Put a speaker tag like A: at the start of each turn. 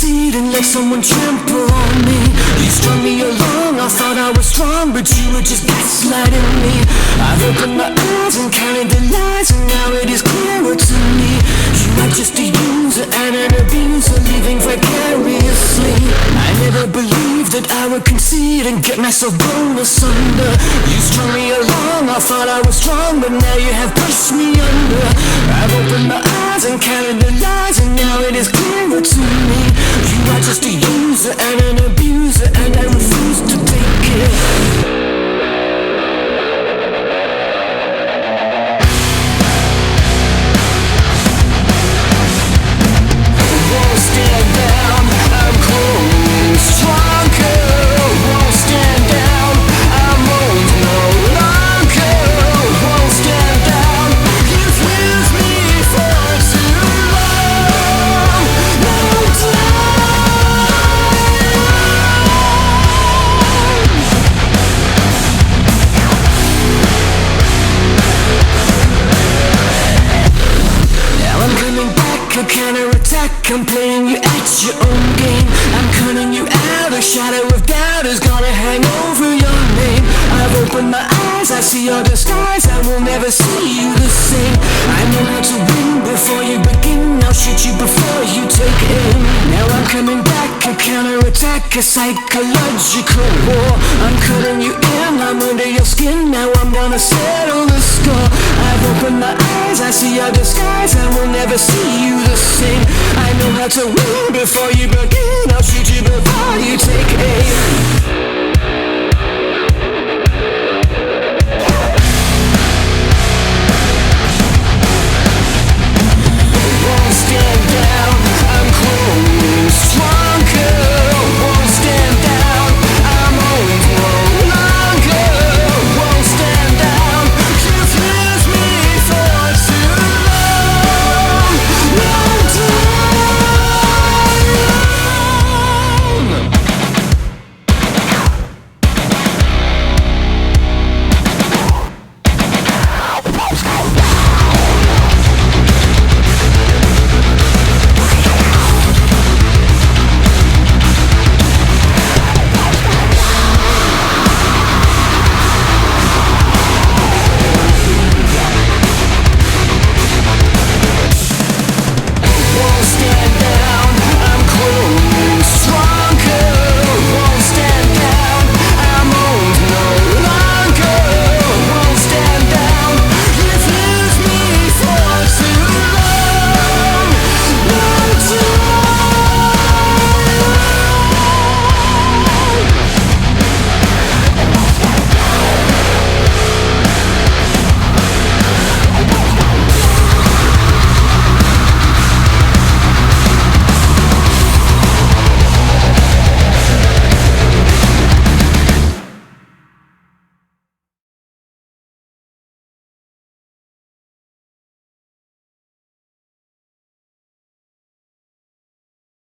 A: concede and let someone trample on me. You strung me along, I thought I was strong, but you were just gaslighting me. I've opened my eyes and counted the lies, and now it is clearer to me. You are just a user and an abuser, living vicariously. I never believed that I would concede and get myself blown asunder. You strung me along, I thought I was strong, but now you have pushed me under. I've opened my eyes and counted the lies, and now it is clearer to me. You are just a user and an abuser, and I refuse to take it. Counterattack, I'm playing you at your own game. I'm cutting you out, a shadow of doubt is gonna hang over your name. I've opened my eyes, I see your disguise, I will never see you the same. I know how to win before you begin, I'll shoot you before you take aim. Now I'm coming back, a counterattack, a psychological war. I'm cutting you in, I'm under your skin, now I'm gonna settle the score. I've opened my eyes, I see your disguise, I will never see you the same. I know how to win before you begin, I'll shoot you before you take aim.